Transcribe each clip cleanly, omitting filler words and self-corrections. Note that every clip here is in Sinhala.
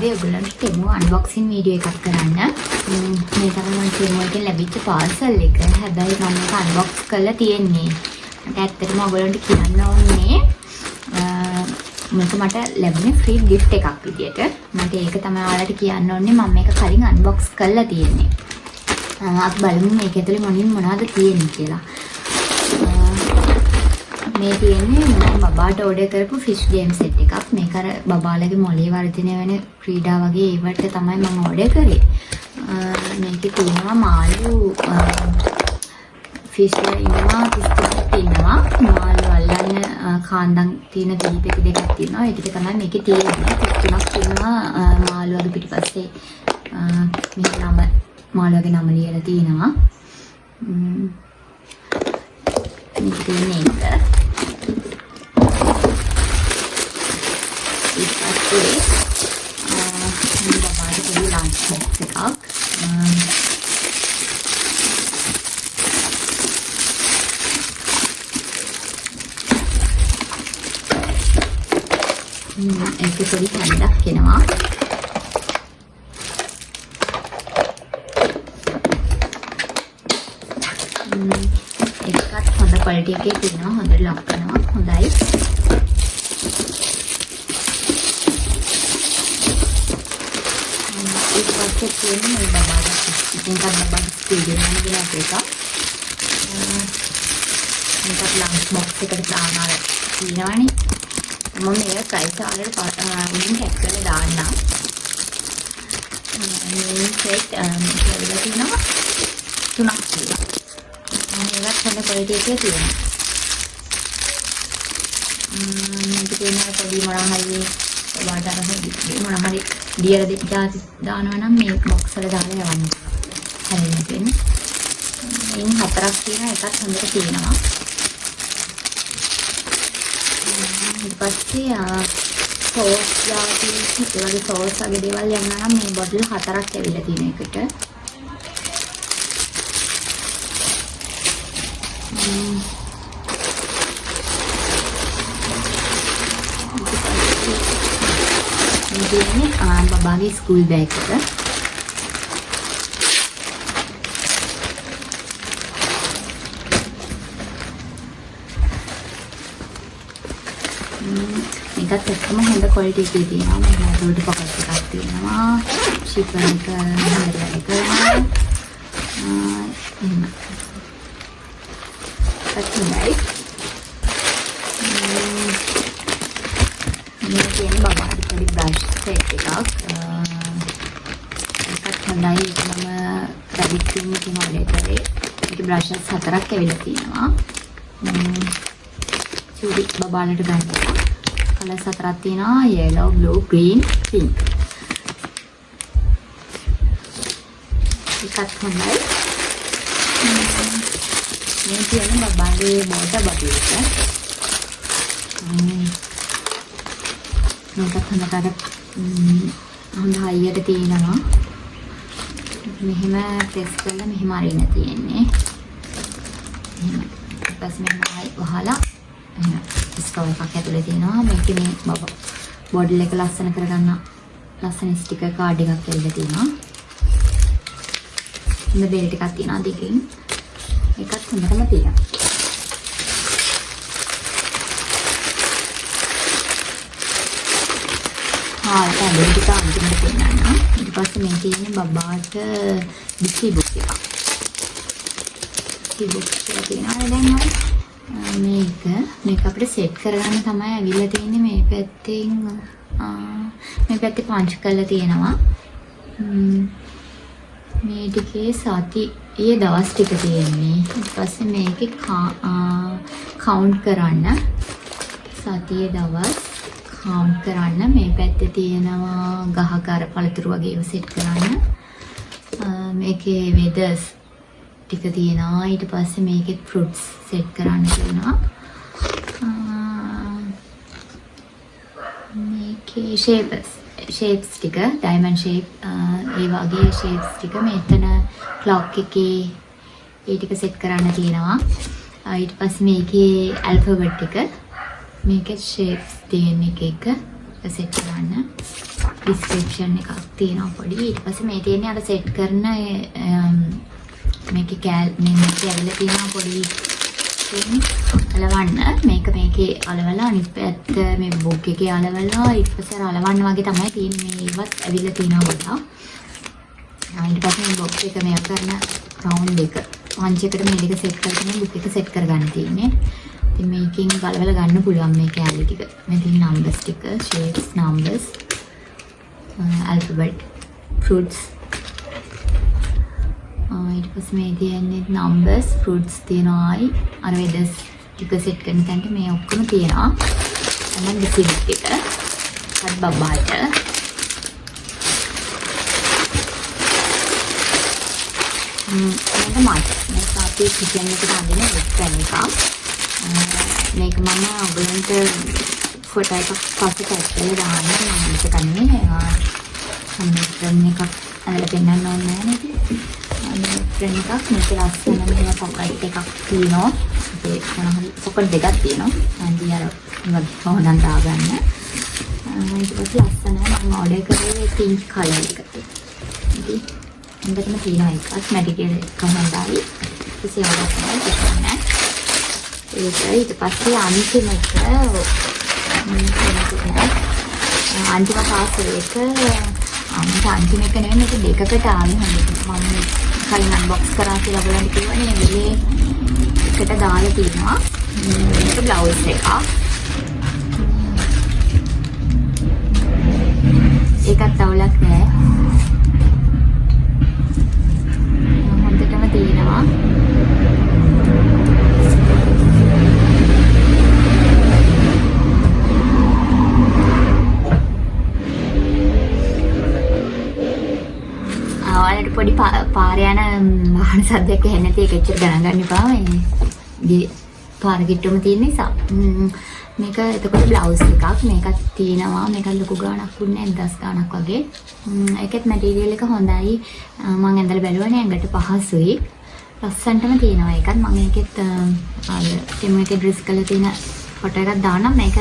ආවේ ඔයගොල්ලන්ට තෙමු අන්බොක්සින් වීඩියෝ එකක් කරන්න. මේ තමයි මම තෙමු එකෙන් ලැබිච්ච පාර්සල් එක. හැබැයි මම මේක අන්බොක්ස් කරලා තියෙන්නේ. මට ඇත්තටම ඔයගොල්ලන්ට කියන්න ඕනේ මේක මට ලැබුණේ ෆ්‍රී ගිෆ්ට් එකක් විදියට. මට ඒක තමයි ඔයාලට කියන්න ඕනේ මම මේක කලින් අන්බොක්ස් කරලා තියෙන්නේ. අපි බලමු මේක ඇතුලේ මොනවද තියෙන්නේ කියලා. මේ තියෙන්නේ මම බබාට ඕඩර් කරපු ෆිෂ් ගේම් සෙට් එකක්. මේක අර බබාලගේ මොළේ වර්ධනය වෙන ක්‍රීඩා වගේ ඒවට තමයි මම ඕඩර් කරේ. මේකේ තියෙනවා මාළු ෆිෂ් ඉන්නවා 33ක් ඉන්නවා. මාළු අල්ලන්න කාන්දම් තියෙන දීපෙක දෙකක් තියෙනවා. ඒ ටික තමයි මේකේ තියෙන්නේ. 33ක් ඉන්නවා මාළු අද පිටිපස්සේ මේ නම මාළුවගේ නම ලියලා තියෙනවා. මේක තියෙන්නේ එක බබාට පොඩි ලන්ච් බොක්ස් එකක්. ඒකේ පොඩි හැන්ඩක් එනවා. එකත් හොඳ ක්වලිටි එකේ තියෙනවා. හොඳට ලොක් කරනවා. හොඳයි. ඒක තියෙන්නේ මේ බබාට. ඉතින් බබාට ස්කූල් යන එක. මේකත් ලන්ච් බොක්ස් එකට දානවා තියෙනවනේ. මම මේක ප්‍රයිස් ආරෙට උඩින් ටැග් කරලා දාන්නම්. මේ සෙට් මේක තියෙනවා 3ක් තියෙනවා. මේකත් හොඳ ක්වලිටි එකේ තියෙනවා. මේක තියෙනවා පොඩි මොනවාහරි මොනවාහරි දියර දෙජාති දානවා නම් මේ බොක්ස් වල දාලා යවන්න. හරියට වෙන්නේ. ඉන් 4ක් තියෙනවා. එකත් හොඳට තියෙනවා. ඊට පස්සේ සෝස් දාති ඒ වගේ සෝස් වගේ දේවල් යනවා නම් මේ බොටල් 4ක් ඇවිල්ලා තියෙන එකට. මේ බබාගේ ස්කූල් බෑග් එක. මේකත් එක්කම හොඳ ක්වලිටි එකේ තියෙනවා. මේ රෝඩ් පොකට් එකක් තියෙනවා. ෂිපර් එක හොඳට වැඩ කරනවා. එහෙම. හොඳයි. මේ තියෙන බබාට පොඩි බ්‍රෂ් සෙට් එකක්. ඒකත් හොඳයි. ඒක මම රැබිට් ක්‍රීම් එකෙන් ඔර්ඩර් කරේ. ඒකේ බ්‍රෂස් 4ක් ඇවිල්ලා තියෙනවා. චූටි බබාලට ගන්න. කලර්ස් 4ක් තියෙනවා. yellow, blue, green, pink. ඒකත් හොඳයි. මේ තියෙන බබාගේ බෝට බබල් එක. මේකත් හොඳට හොඳ හයියට තියෙනවා. මෙහෙම ප්‍රෙස් කරලා මෙහෙම අරින්න තියෙන්නේ. එහෙම. ඊට පස්සේ මෙහෙම වහලා එහෙම ස්කවර් එකක් ඇතුලේ තියෙනවා. මේකේ මේ බෝඩල් එක ලස්සන කරගන්න ලස්සන ස්ටිකර් කාඩ් එකක් ඇවිල්ලා තියෙනවා. මේ බෙල්ට් එකක් තියෙනවා දෙකකින්. එකත් හොඳටම තියෙනවා. බෙල්ට් එක අන්තිමට තියෙනවා. ඊට පස්සේ මේ තියෙන්නේ බබාට බිස්කි බුක් එකක්. බිස්කි බුක් එක තියෙනවා දැන් මේක අපිට සෙට් කරගන්න තමයි අවිල්ලා තියෙන්නේ. මේ පැත්තේ පංච් කරලා තියෙනවා. මේ ටිකේ සතියේ දවස් ටික තියෙන්නේ. ඊට පස්සේ මේකේ කවුන්ට් කරන්න සතියේ දවස් කවුන්ට් කරන්න. මේ පැත්තේ තියෙනවා ගහක අර පළතුරු වගේ ඒවා සෙට් කරන්න. මේකේ වෙදර්ස් ටික තියෙනවා. ඊට පස්සේ මේකේ ෆෘට්ස් සෙට් කරන්න තියෙනවා. මේකේ ෂේප්ස් ටික ඩයමන්ඩ් ෂේප් ඒ වගේ ෂේප්ස් ටික මෙතන ක්ලොක් එකේ ඒ ටික සෙට් කරන්න තියෙනවා. ඊට පස්සේ මේකේ ඇල්ෆබෙට් ටික මේකේ ෂේප්ස් තියෙන එක සෙට් කරන්න ඩිස්ක්‍රිප්ෂන් එකක් තියෙනවා පොඩි. ඊට පස්සේ මේ තියෙන්නේ අර සෙට් කරන මේකේ ඇවිල්ලා තියෙනවා පොඩි අලවන්න. මේකේ අලවලා අනිත් පැත්ත මේ බුක් එකේ අලවලා ඊට පස්සේ අලවන්න වගේ තමයි තියෙන්නේ. මේවත් ඇවිල්ලා තියෙනවා වඩා. ඊට පස්සේ මේ බොක්ස් එක මේ කරන රවුන්ඩ් එක පංච් එකට මේ දෙක සෙට් කරගෙන බුක් එක සෙට් කරගන්න තියෙන්නේ. ඉතින් මේකෙන් ගලවලා ගන්න පුළුවන් මේ කැලි ටික. මේ තියෙන නම්බර්ස් ටික, shapes, numbers, alphabet, fruits. ඊට පස්සේ මේ තියෙන්නේ numbers, fruits තියෙනවායි. අර weathers ටික සෙට් කරන තැනට මේ ඔක්කොම තියෙනවා. තමයි රිසිප්ට් එක. අත් බබාට. මේක අපි කිචන් එකට අඳින වෙබ්සයිට් එකක්. මේක මම ඔයගලන්ට ෆොටෝ එකක් පස්සේ ටැග් කරලා දාන්න මම ඒක කන්නේ. සම්මතන එකක් අරලා පෙන්නන්න ඕනේ නැහැ නේද? ෆ්‍රෙන්ඩ් එකක් මේක ලස්සන මෙහෙම පොකට් එකක් තියෙනවා. ඒක මොනවද පොකට් දෙකක් තියෙනවා. අන්ති අර මොනවද දාගන්න. ඊට පස්සේ ලස්සන මම ඕඩර් කරේ පින්ක් කලර් එකට. ඉතින් හොඳටම තියෙනවා එකක් මැටිරියල් එක හොඳයි. ඉතින් ඒක තමයි ඊට පස්සේ අන්තිම එක අන්තිම පාසල් එක අන්තිම එක නෙවෙයි මේක දෙකකට ආවේ හොඳට. මම කලින් අන්බොක්ස් කරා කියලා බලන්න කිව්වනේ මේ එකට දාලා තියෙනවා. මේක බ්ලවුස් එකක්. ඒකත් අවුලක් නෑ. හොඳටම තියෙනවා. ඔයාලට පොඩි පාර යන වාහන සද්දයක් ඇහෙන්නේ නැති එක එච්චර ගණන් ගන්න එපා. මේ පාර කිට්ටුවම තියෙන නිසා. මේක එතකොට බ්ලවුස් එකක්. මේකත් තියෙනවා. මේක ලොකු ගාණක් වුණේ 1000 ගාණක් වගේ. ඒකෙත් මැටීරියල් එක හොඳයි. මම ඇඳලා බැලුවානේ ඇඟට පහසුයි. ලස්සනටම තියෙනවා. ඒකත් මම ඒකෙත් අර ටිමේකේ ඩ්‍රෙස් කරලා තියෙන ෆොටෝ එකක් දාන්නම්. මේක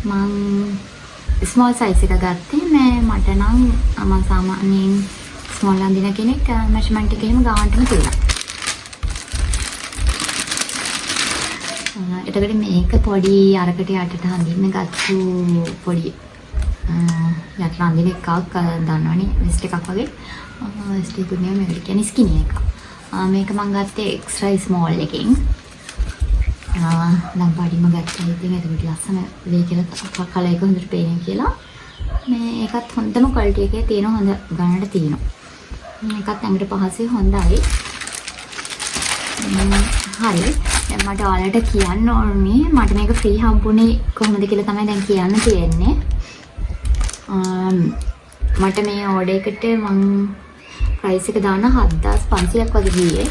මම ස්මෝල් සයිස් එක ගත්තේ. මට නම් මම සාමාන්‍යයෙන් ස්මෝල් අඳින කෙනෙක් මෙෂර්මන්ට් එකේම ගානටම තියෙනවා. එතකොට මේක පොඩි අරකට යටට හඳින්න ගත්තු පොඩි යට අඳින එකක් දන්නවනේ වෙස්ට් එකක් වගේ. වෙස්ට් එක නෙමෙයි මේකට කියන්නේ ස්කිනි එකක්. මේක මම ගත්තේ එක්ස්ට්‍රා ස්මෝල් එකකින්. නම් පාඩිම ගත්තා. ඉතින් ඒක ලස්සන වෙයි කියලා කලර් එක හොඳට පේන කියලා. මේ ඒකත් හොඳම ක්වලිටි එකේ තියෙන හොඳ ගානට තියෙනවා. මේකත් ඇඟට පහසුයි හොඳයි. හරි. දැන් මට ඔයාලට කියන්න ඕනේ මට මේක ෆ්‍රී හම්බුනේ කොහොමද කියලා තමයි දැන් කියන්න තියෙන්නේ. මට මේ ඕඩර් එකට මම ප්‍රයිස් එක දාන 7500ක් වගේ ගියේ.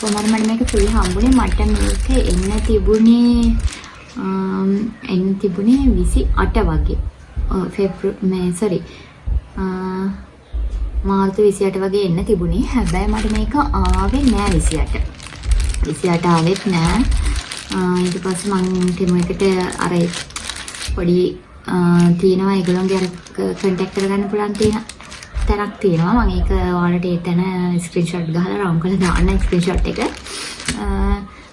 කොහොමද මට මේක ෆ්‍රී හම්බුනේ? මට මේක එන්න තිබුණේ 28 වගේ. මාර්තු 28 වගේ එන්න තිබුණේ. හැබැයි මට මේක ආවේ නෑ 28 ආවෙත් නෑ. ඊට පස්සේ මම ටිමු එකට අර පොඩි තියෙනවා ඒගොල්ලෝගේ අර කන්ටැක්ට් කරගන්න පුළුවන් තියෙන තැනක් තියෙනවා. මම ඒක ඔයාලට ඒ තැන ස්ක්‍රීන්ෂොට් ගහලා රවුන්ඩ් කරලා දාන්න ස්ක්‍රීන්ෂොට් එක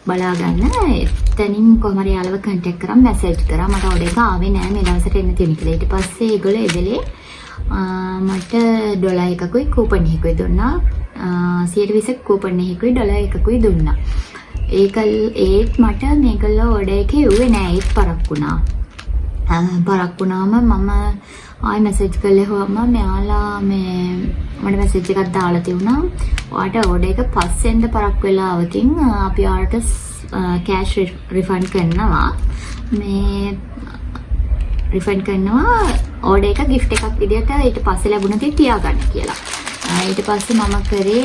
බලා ගන්න. එතනින් කොහොම හරි යාළුව කන්ටැක්ට් කරා මැසේජ් කරා මට ඔඩර් එක ආවේ නෑ මේ දවසට එන්න තියෙන කියලා. ඊට පස්සේ ඒගොල්ලෝ එදලේ මට ඩොලර් එකකුයි කූපන් එකකුයි දුන්නා. 120ක් කූපන් එකකුයි ඩොලර් එකකුයි දුන්නා. ඒත් මට මේගොල්ලෝ ඔඩර් එක එව්වේ නෑ. ඒත් පරක් වුණා. පරක් වුණාම මම ආයි මැසේජ් කළේවම මෙයාලා මට මැසේජ් එකක් දාලා තියුණා. ඔයාට ඔඩර් එක පස්සෙන්ද පරක් වෙලාවකින් අපි ඔයාලට කෑෂ් රිෆන්ඩ් කරනවා. රිෆන්ඩ් කරනවා ඕඩර් එක gift එකක් විදියට ඊට පස්සේ ලැබුණේ තියාගන්න කියලා. ඊට පස්සේ මම කරේ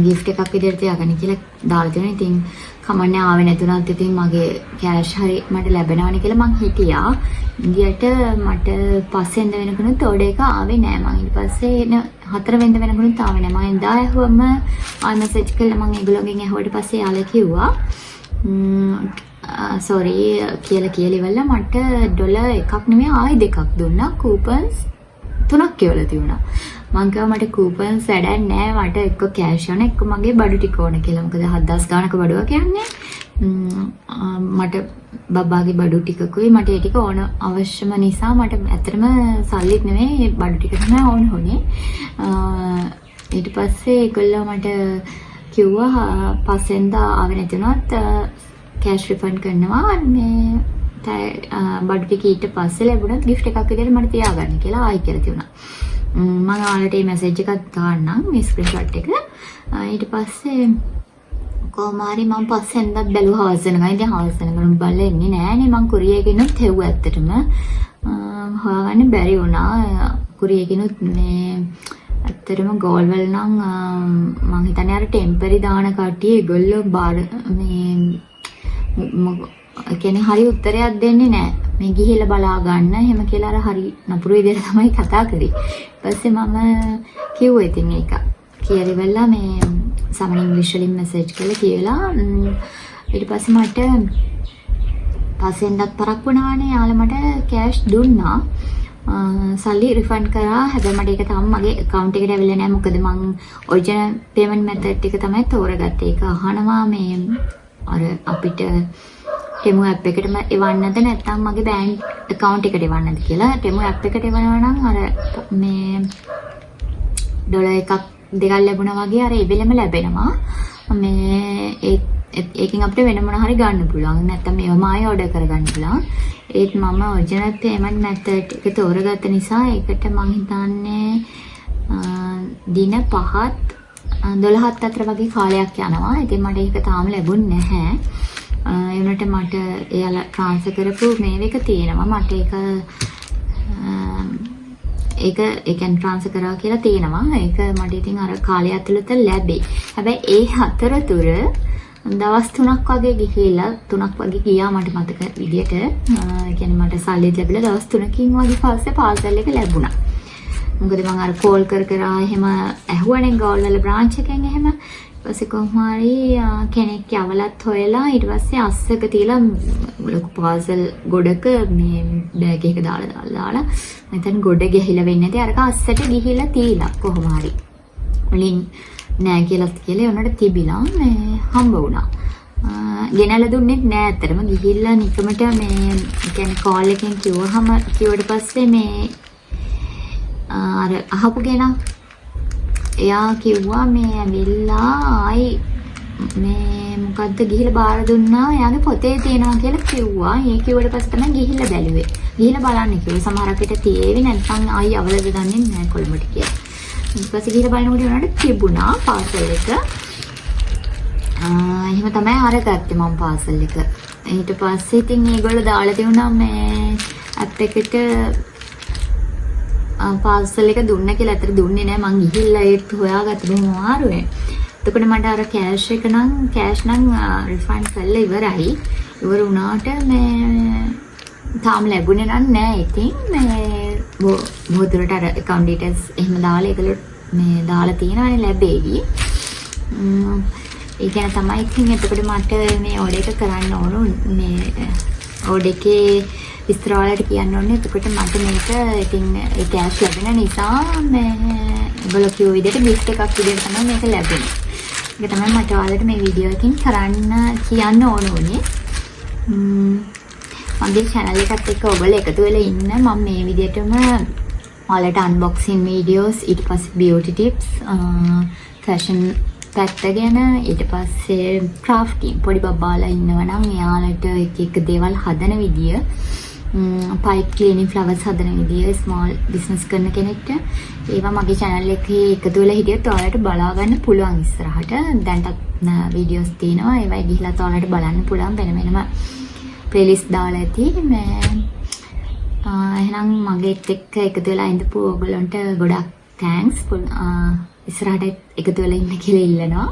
gift එකක් විදියට තියාගන්න කියලා දාලා තියෙනවා. ඉතින් කමන්නේ ආවේ නැතුණත් ඉතින් මගේ කෑෂ් හරි මට ලැබෙනවනේ කියලා මං හිටියා. ඉන්දියට මට පස්සෙන්ද වෙනකනුත් ඕඩර් එක ආවේ නෑ. මං ඊට පස්සේ 4 වෙනිදා වෙනකනුත් ආවේ නෑ. මම එදා ඇහුවම ආයි මැසේජ් කළා. මං ඒගොල්ලෝගෙන් ඇහුවට පස්සේ යාළුවා කිව්වා සෝරි කියලා ඉවරලා මට ඩොලර් එකක් නෙමෙයි ආයි දෙකක් දුන්නා. කූපන්ස් 3ක් කියලා තියුණා. මං කිව්වා මට කූපන්ස් වැඩක් නැහැ. මට එක්ක කෑෂ් ඕන එක්ක මගේ බඩු ටික ඕන කියලා. මොකද 7000 ගානක බඩුවක් කියන්නේ. මට බබාගේ බඩු ටිකකුයි මට ඒ ටික ඕන අවශ්‍යම නිසා මට ඇත්තටම සල්ලිත් නෙමෙයි බඩු ටික තමයි ඕන වුණේ. ඊට පස්සේ ඒගොල්ලෝ මට කිව්වා පස්සෙන්දා ආවෙ නැතුණත් කෑෂ් රිෆන්ඩ් කරනවා මේ බඩු ටික ඊට පස්සේ ලැබුණත් gift එකක් විදිහට මට තියාගන්න කියලා ආයි කියලා තියුණා. මම ඔයාලට මේ මැසේජ් එකක් දාන්නම් මේ ස්ක්‍රීන්ෂොට් එක. ඊට පස්සේ කොහොමාරි මම පස්සෙන්දත් බැලුවා හවස වෙනකන්. ඉතින් හවස වෙනකන් බලලා එන්නේ නෑනේ. මං කුරිය එකකිනුත් හෙව්වා ඇත්තටම. හොයාගන්න බැරි වුණා. කුරිය එකකිනුත් මේ ඇත්තටම ගෝල් වල නම් මං හිතන්නේ අර ටෙම්පරරි දාන කට්ටිය ඒගොල්ලෝ බාර මේ කියන්නේ හරි උත්තරයක් දෙන්නේ නෑ. මේ ගිහිල්ලා බලා ගන්න එහෙම කියලා අර හරි නපුරු විදිහට තමයි කතා කරේ. ඊපස්සේ මම කිව්වා ඉතින් ඒක. කියලා ඉවරලා මේ සමන ඉංග්‍රීසි වලින් මැසේජ් කරලා කියලා ඊට පස්සේ මට පස්සෙන්දත් පරක් වුණානේ. යාළුවා මට කෑෂ් දුන්නා. සල්ලි රිෆන්ඩ් කරා. හැබැයි මට ඒක තාම මගේ account එකට ඇවිල්ලා නැහැ. මොකද මං ඔරිජිනල් payment method එක තමයි තෝරගත්තේ. ඒක අහනවා මේ අර අපිට ටෙමු app එකටම එවන්නද නැත්නම් මගේ bank account එකට එවන්නද කියලා. ටෙමු app එකට එවනවා නම් අර මේ ඩොලර් එකක් දෙකක් ලැබුණා වගේ අර එවෙලම ලැබෙනවා. මේ ඒකෙන් අපිට වෙන මොන හරි ගන්න පුළුවන්. නැත්නම් මේවම ආයෙ ඕඩර් කරගන්න පුළුවන්. ඒත් මම ඔරිජිනල් පේමන්ට් මැතඩ් එක තෝරගත්ත නිසා ඒකට මං හිතන්නේ දින 5ත් 12ත් අතර වගේ කාලයක් යනවා. ඉතින් මට ඒක තාම ලැබුණේ නැහැ. ඒ වුණාට මට එයාලා ට්‍රාන්ස්ෆර් කරපු මේල් එක තියෙනවා. මට ඒක ඒකෙන් ට්‍රාන්ස්ෆර් කරා කියලා තියෙනවා. ඒක මට ඉතින් අර කාලය ඇතුළත ලැබෙයි. හැබැයි ඒ අතරතුර දවස් 3ක් වගේ ගිහිල්ලා 3ක් වගේ ගියා මට මතක විදියට. ඒ කියන්නේ මට සල්ලි ලැබිලා දවස් 3කින් වගේ පස්සේ පාසල් එක ලැබුණා. මොකද මම අර කෝල් කර එහෙම ඇහුවනේ ගෝල් වල බ්‍රාන්ච් එකෙන් එහෙම. ඊපස්සේ කොහොම හරි කෙනෙක් යවලත් හොයලා ඊට පස්සේ අස්සක තියලා ලොකු පාසල් ගොඩක මේ බෑග් එක දාලා මම ගොඩ ගිහිලා වෙන්නේ නැති අරක අස්සට ගිහිලා තියලා කොහොම හරි. වලින් නෑ කියලා උනට තිබිලා මේ හම්බ වුණා. ගෙනල්ලා දුන්නෙත් නෑ ඇත්තටම. ගිහිල්ලා නිකමට මේ කියන්නේ කෝල් එකෙන් කිව්වට පස්සේ මේ අර අහපු කෙනා එයා කිව්වා මේ ඇවිල්ලා ආයි මේ මොකද්ද ගිහිල්ලා බාර දුන්නා. එයාගේ පොතේ තියෙනවා කියලා කිව්වා. ඒ කිව්වට පස්සේ තමයි ගිහිල්ලා බැලුවේ. ගිහිල්ලා බලන්න කිව්වා. සමහරක් විට තියේවි නැත්නම් ආයි අවලද දන්නේ නැහැ කොළඹට කියලා. ඊට පස්සේ ගිහිල්ලා බලනකොට උනාට තිබුණා පාසල් එක. එහෙම තමයි අරගත්තේ මම පාසල් එක. ඊට පස්සේ ඉතින් ඒගොල්ලෝ දාලා තියුණා මේ ඇප් එකට පාසල් එක දුන්න කියලා. අතට දුන්නේ නැහැ. මං ගිහිල්ලා ඒත් හොයාගත්ත බොහොම අමාරුයි. එතකොට මට අර කෑෂ් නම් රිෆන්ඩ් කරලා ඉවරයි. ඉවර වුණාට මේ තාම ලැබුණේ නැහැ. ඉතින් මේ මොහොතකට අර account details එහෙම දාලා ඒගොල්ලෝ මේ දාලා තියෙනවානේ ලැබෙවි. ඒ කියන්නේ තමයි ඉතින් එතකොට මට මේ ඕඩර් එක කරන්න ඕන මේ ඕඩර් එකේ විස්තර වලට කියන්න ඕනේ. එතකොට මට මේක ඉතින් ඒ කෑෂ් ලැබෙන නිසා මේ ඒගොල්ලෝ කිව්ව විදිහට gift එකක් විදිහට තමයි මේක ලැබෙන්නේ. ඒක තමයි මට ඔයාලට මේ වීඩියෝ එකකින් කියන්න ඕන උනේ. මගේ channel එකත් එක්ක ඔයගොල්ලෝ එකතු වෙලා ඉන්න. මම මේ විදිහටම ඔයාලට unboxing videos, ඊට පස්සේ beauty tips, fashion පැත්ත ගැන, ඊට පස්සේ crafting පොඩි බබාලා ඉන්නවා නම් එයාලට එක දේවල් හදන විදිය, pipe cleaning flowers හදන විදිය, small business කරන කෙනෙක්ට ඒවා මගේ channel එකේ එකතු වෙලා හිටියොත් ඔයාලට බලා ගන්න පුළුවන් ඉස්සරහට. දැන්ටත් videos තියෙනවා. ඒවයි ගිහිල්ලා ඔයාලට බලන්න පුළුවන්. වෙනම playlist දාලා ඇති. මේ එහෙනම් මගේත් එක්ක එකතු වෙලා ඉඳපු ඔයගොල්ලන්ට ගොඩක් thanks. ඉස්සරහට එකතු වෙලා ඉන්න කියලා ඉල්ලනවා.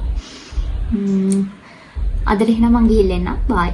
අදට එහෙනම් මං ගිහිල්ලා එන්නම්. bye.